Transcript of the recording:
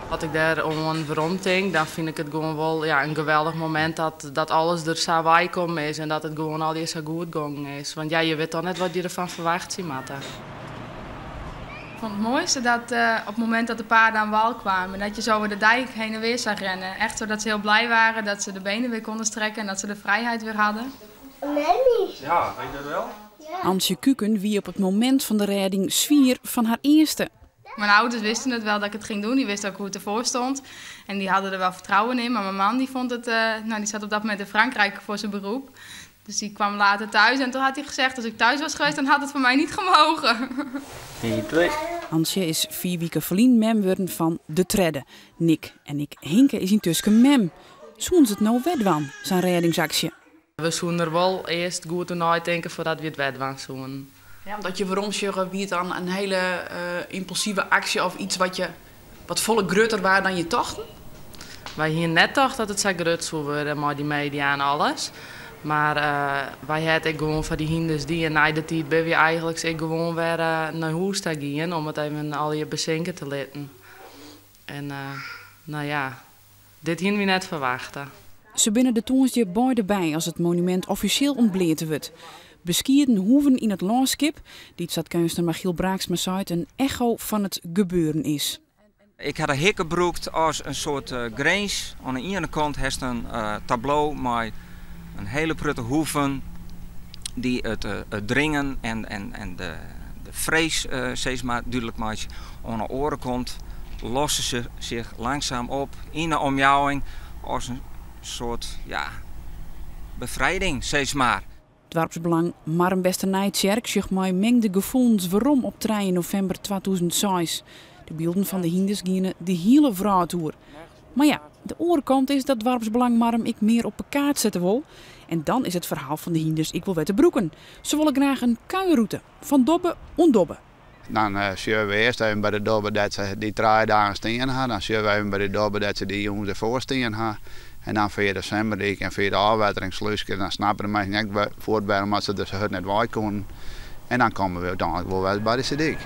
Als ik daar om rond denk, dan vind ik het gewoon wel een geweldig moment dat alles er zo bijkomen is en dat het gewoon al zo goed gegaan is. Want ja, je weet toch net wat je ervan verwacht, Simata. Ik vond het mooiste dat op het moment dat de paarden aan wal kwamen, dat je zo over de dijk heen en weer zag rennen. Echt zodat ze heel blij waren, dat ze de benen weer konden strekken en dat ze de vrijheid weer hadden. Ja, weet je dat wel? Antje Kuken wie op het moment van de redding zwier van haar eerste. Mijn ouders wisten het wel dat ik het ging doen, die wisten ook hoe het ervoor stond. En die hadden er wel vertrouwen in, maar mijn man die vond het, die zat op dat moment in Frankrijk voor zijn beroep. Dus die kwam later thuis en toen had hij gezegd, als ik thuis was geweest, dan had het voor mij niet gemogen. 1, 2. Antje is 4 weken verlien mem worden van de tredde. Nick en ik Hinke is intussen mem. Zoen ze het nou wedwan, zijn reddingsactie. We zoen er wel eerst goed over nadenken voordat we het wedwan zoen. Ja, omdat je waarom wie het dan een hele impulsieve actie of iets wat volle grutter was dan je tochten? Wij hier net dachten dat het zo groot zou worden met die media en alles. Maar wij hadden gewoon van die hinders die en na de tijd ben we eigenlijk gewoon weer naar huis te gaan om het even al je bezinken te laten. En dit hadden we net verwachten. Ze binnen de toonsje beide bij als het monument officieel ontbleten wordt. Beskieden hoeven in het landschap, die stadskunstenaar Michiel Braaksma zei, een echo van het gebeuren is. Ik had een hek gebruikt als een soort grens. Aan de ene kant heeft een tableau met een hele prutte hoeven die het dringen en de vrees steeds maar duidelijk maakt. Aan de andere kant lossen ze zich langzaam op in de omjouwing als een soort bevrijding steeds maar. Het Warpsbelang Marm Westernijtjerk zich mij mengde gevoelens waarom op 3 november 2006. De beelden van de hinders gingen de hele vrouwtoer. Maar ja, de oorkant is dat Warpsbelang Marm ik meer op een kaart zetten wil. En dan is het verhaal van de hinders ik wil weten broeken. Ze willen graag een kuierroute van Dobbe on Dobbe. Dan zien we eerst even bij de Dobbe dat ze die 3 dagen staan hadden. Dan zien we even bij de Dobbe dat ze die jongens ervoor staan hadden. En dan 4 december en via de afwateringsluisje, dan snappen de mensen niet voortbij omdat ze dus het net wij konden. En dan komen we uiteindelijk wel bij de Sediek.